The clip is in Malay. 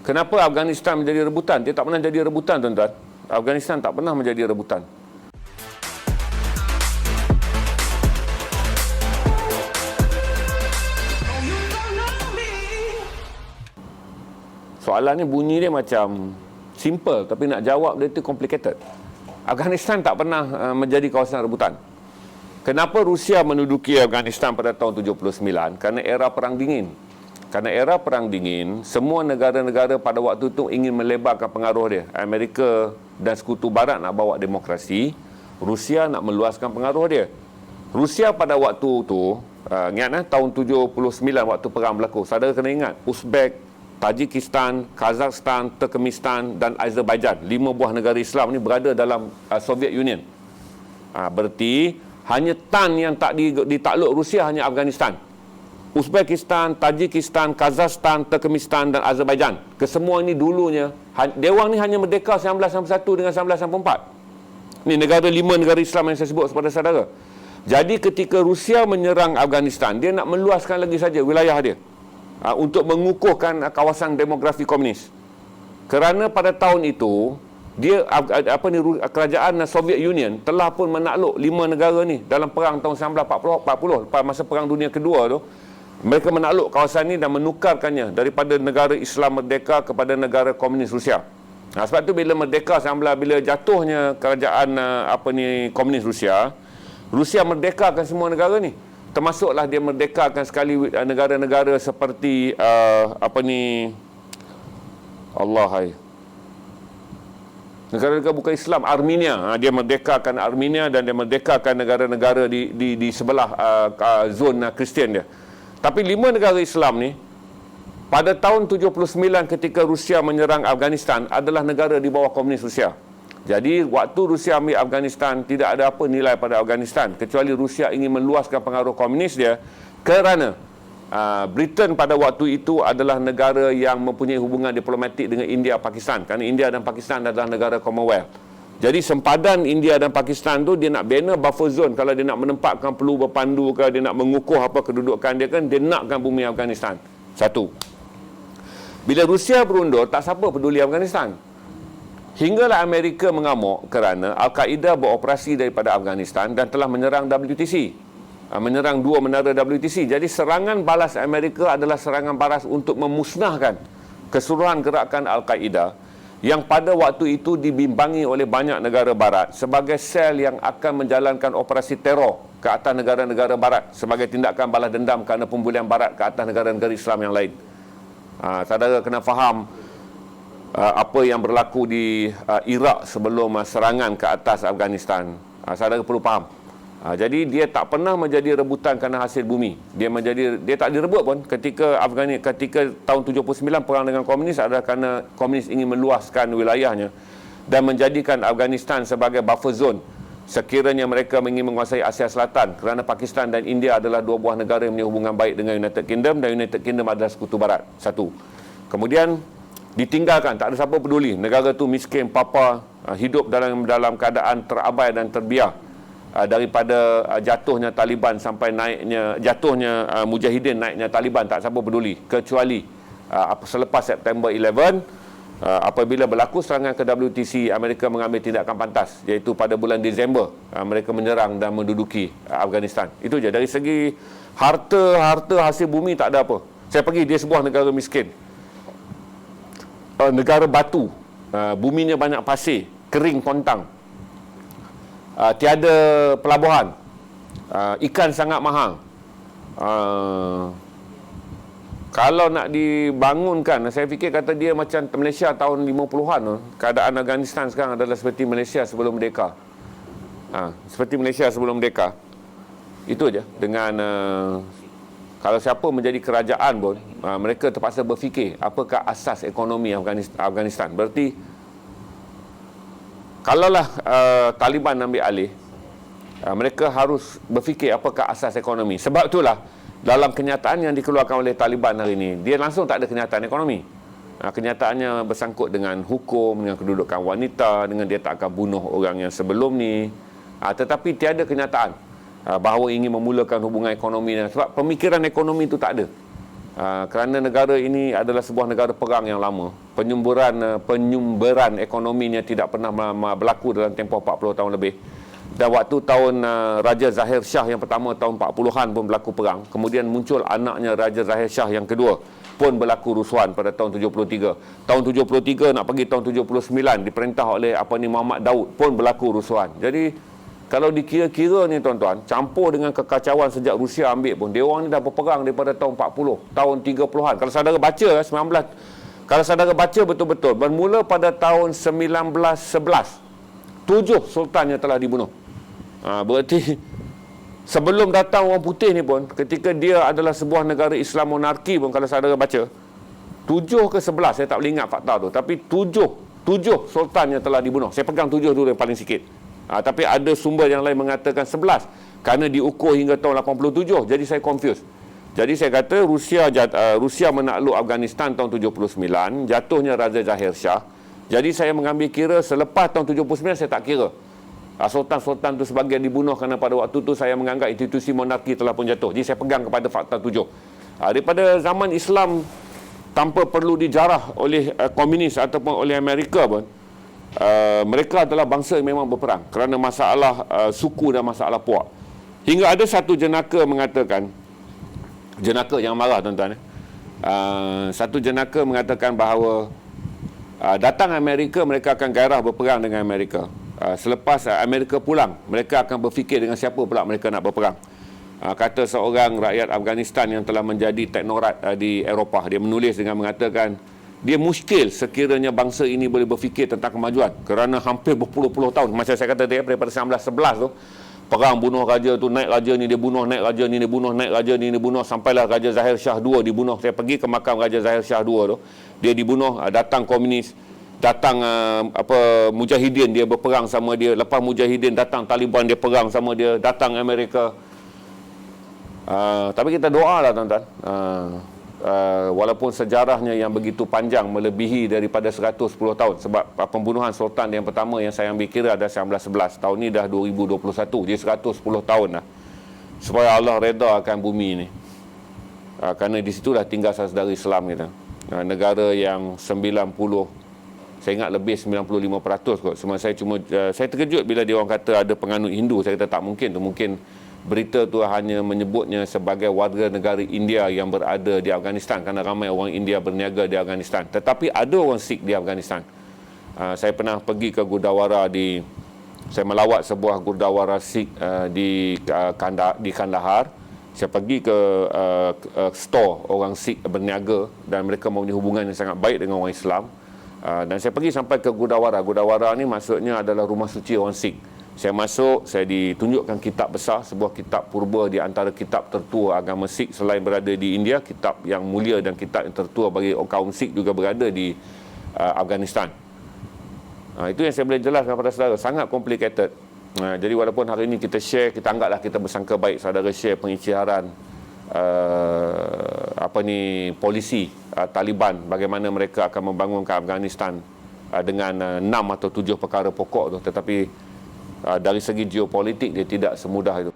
Kenapa Afghanistan menjadi rebutan? Dia tak pernah jadi rebutan, tuan-tuan. Afghanistan tak pernah menjadi rebutan. Soalan ni bunyi dia macam simple, tapi nak jawab dia tu complicated. Afghanistan tak pernah menjadi kawasan rebutan. Kenapa Rusia menduduki Afghanistan pada tahun 79? Kerana era Perang Dingin. Kerana era Perang Dingin, semua negara-negara pada waktu itu ingin melebarkan pengaruh dia. Amerika dan Sekutu Barat nak bawa demokrasi, Rusia nak meluaskan pengaruh dia. Rusia pada waktu itu, ingat tahun 79 waktu perang berlaku, saudara kena ingat, Uzbek, Tajikistan, Kazakhstan, Turkmenistan dan Azerbaijan, 5 buah negara Islam ni berada dalam Soviet Union. Berarti hanya tan yang tak ditakluk Rusia hanya Afghanistan. Uzbekistan, Tajikistan, Kazakhstan, Turkmenistan dan Azerbaijan. Kesemua ini dulunya, Dewan ni hanya merdeka 1961 dengan 1964. Ni negara 5 negara Islam yang saya sebut kepada saudara. Jadi ketika Rusia menyerang Afghanistan, dia nak meluaskan lagi saja wilayah dia untuk mengukuhkan kawasan demografi komunis. Kerana pada tahun itu dia kerajaan Soviet Union telah pun menakluk 5 negara ni dalam perang tahun 1940 lepas masa perang dunia kedua tu. Mereka menakluk kawasan ni dan menukarkannya daripada negara Islam merdeka kepada negara komunis Rusia. Sebab tu bila merdeka, bila jatuhnya kerajaan komunis Rusia, Rusia merdekakan semua negara ni. Termasuklah dia merdekakan sekali negara-negara seperti negara-negara bukan Islam, Armenia. Dia merdekakan Armenia dan dia merdekakan negara-negara di sebelah zon Kristian dia. Tapi 5 negara Islam ni pada tahun 79 ketika Rusia menyerang Afghanistan adalah negara di bawah komunis Rusia. Jadi waktu Rusia ambil Afghanistan, tidak ada apa nilai pada Afghanistan kecuali Rusia ingin meluaskan pengaruh komunis dia, kerana Britain pada waktu itu adalah negara yang mempunyai hubungan diplomatik dengan India, Pakistan, kerana India dan Pakistan adalah negara Commonwealth. Jadi sempadan India dan Pakistan tu dia nak bina buffer zone. Kalau dia nak menempatkan peluru berpandu ke, dia nak mengukuh apa kedudukan dia kan, dia nakkan bumi Afghanistan. Satu. Bila Rusia berundur, tak siapa peduli Afghanistan. Hinggalah Amerika mengamuk kerana Al-Qaeda beroperasi daripada Afghanistan dan telah menyerang WTC. Menyerang 2 menara WTC. Jadi serangan balas Amerika adalah serangan balas untuk memusnahkan keseluruhan gerakan Al-Qaeda yang pada waktu itu dibimbangi oleh banyak negara barat sebagai sel yang akan menjalankan operasi teror ke atas negara-negara barat sebagai tindakan balas dendam kerana pembulian barat ke atas negara-negara Islam yang lain. Saudara kena faham apa yang berlaku di Iraq sebelum serangan ke atas Afghanistan. Saudara perlu faham. Jadi dia tak pernah menjadi rebutan kerana hasil bumi. Dia tak direbut pun ketika tahun 79 perang dengan komunis adalah kerana komunis ingin meluaskan wilayahnya dan menjadikan Afghanistan sebagai buffer zone sekiranya mereka ingin menguasai Asia Selatan, kerana Pakistan dan India adalah 2 buah negara yang mempunyai hubungan baik dengan United Kingdom dan United Kingdom adalah sekutu barat. Satu. Kemudian ditinggalkan, tak ada siapa peduli. Negara tu miskin, papa, hidup dalam keadaan terabai dan terbiar. Daripada jatuhnya Taliban sampai jatuhnya Mujahidin, naiknya Taliban, tak siapa peduli, kecuali selepas September 11 apabila berlaku serangan ke WTC, Amerika mengambil tindakan pantas, iaitu pada bulan Disember mereka menyerang dan menduduki Afghanistan. Itu je. Dari segi harta hasil bumi tak ada apa. Saya pergi, dia sebuah negara miskin, negara batu, buminya banyak pasir, kering kontang, tiada pelabuhan, ikan sangat mahal. Kalau nak dibangunkan, saya fikir kata dia macam Malaysia tahun 50-an. Keadaan Afghanistan sekarang adalah seperti Malaysia sebelum merdeka. Seperti Malaysia sebelum merdeka. Itu je. Dengan kalau siapa menjadi kerajaan pun, mereka terpaksa berfikir apakah asas ekonomi Afghanistan. Berarti kalaulah Taliban ambil alih, mereka harus berfikir apakah asas ekonomi. Sebab itulah dalam kenyataan yang dikeluarkan oleh Taliban hari ini, dia langsung tak ada kenyataan ekonomi. Kenyataannya bersangkut dengan hukum, dengan kedudukan wanita, dengan dia tak akan bunuh orang yang sebelum ni. Tetapi tiada kenyataan bahawa ingin memulakan hubungan ekonomi. Sebab pemikiran ekonomi itu tak ada. Kerana negara ini adalah sebuah negara perang yang lama. Penyumberan ekonominya tidak pernah berlaku dalam tempoh 40 tahun lebih. Dan waktu tahun Raja Zahir Shah yang pertama tahun 40-an pun berlaku perang. Kemudian muncul anaknya Raja Zahir Shah yang kedua, pun berlaku rusuhan pada tahun 73. Tahun 73 nak pergi tahun 79 diperintah oleh Muhammad Daud, pun berlaku rusuhan. Jadi kalau dikira-kira ni tuan-tuan, campur dengan kekacauan sejak Rusia ambil pun, dia orang ni dah berperang daripada tahun 40, tahun 30-an. Kalau saudara baca 19, kalau saudara baca betul-betul, bermula pada tahun 1911, 7 sultan yang telah dibunuh. Berarti sebelum datang orang putih ni pun, ketika dia adalah sebuah negara Islam monarki pun, kalau saudara baca 7 ke 11, saya tak boleh ingat fakta tu, tapi 7 sultan yang telah dibunuh. Saya pegang 7 dulu yang paling sikit. Tapi ada sumber yang lain mengatakan 11 kerana diukur hingga tahun 87. Jadi saya confused. Jadi saya kata Rusia menakluk Afghanistan tahun 79, jatuhnya Raja Zahir Shah. Jadi saya mengambil kira selepas tahun 79 saya tak kira. Sultan-sultan tu sebagian dibunuh kerana pada waktu tu saya menganggap institusi monarki telah pun jatuh. Jadi saya pegang kepada fakta 7. Daripada zaman Islam tanpa perlu dijarah oleh komunis ataupun oleh Amerika pun, mereka adalah bangsa yang memang berperang kerana masalah suku dan masalah puak. Hingga ada satu jenaka mengatakan, jenaka yang marah tuan-tuan, satu jenaka mengatakan bahawa datang Amerika, mereka akan gairah berperang dengan Amerika. Selepas Amerika pulang, mereka akan berfikir dengan siapa pula mereka nak berperang. Kata seorang rakyat Afghanistan yang telah menjadi teknokrat di Eropah, dia menulis dengan mengatakan, dia muskil sekiranya bangsa ini boleh berfikir tentang kemajuan kerana hampir berpuluh-puluh tahun, macam saya kata daripada 1911 tu, perang bunuh raja tu, naik raja ni dia bunuh, naik raja ni dia bunuh, naik raja ni dia bunuh, sampailah Raja Zahir Shah II dibunuh. Saya pergi ke makam Raja Zahir Shah II tu, dia dibunuh. Datang komunis, datang mujahidin, dia berperang sama dia. Lepas mujahidin datang Taliban, dia perang sama dia. Datang Amerika. Tapi kita doa lah tuan-tuan, walaupun sejarahnya yang begitu panjang, melebihi daripada 110 tahun, sebab pembunuhan sultan yang pertama yang saya ambil kira adalah 1911. Tahun ni dah 2021, jadi 110 tahun lah, supaya Allah reda akan bumi ni. Kerana di situlah tinggal saudara Islam kita. Negara yang 90, saya ingat lebih 95% kot. Saya terkejut bila dia orang kata ada penganut Hindu. Saya kata tak mungkin tu. Mungkin berita tu hanya menyebutnya sebagai warga negara India yang berada di Afghanistan kerana ramai orang India berniaga di Afghanistan. Tetapi ada orang Sikh di Afghanistan. Saya pernah pergi ke Gurdwara saya melawat sebuah Gurdwara Sikh di Kandahar. Saya pergi ke store orang Sikh berniaga dan mereka mempunyai hubungan yang sangat baik dengan orang Islam. Dan saya pergi sampai ke Gurdwara. Gurdwara ni maksudnya adalah rumah suci orang Sikh. Saya masuk, saya ditunjukkan kitab besar, sebuah kitab purba di antara kitab tertua agama Sikh selain berada di India. Kitab yang mulia dan kitab yang tertua bagi kaum Sikh juga berada di Afghanistan. Itu yang saya boleh jelaskan kepada saudara. Sangat complicated. Jadi walaupun hari ini kita share, kita anggaplah kita bersangka baik saudara share pengisytiharan polisi Taliban, bagaimana mereka akan membangunkan Afghanistan dengan 6 atau 7 perkara pokok tu. Tetapi dari segi geopolitik dia tidak semudah itu.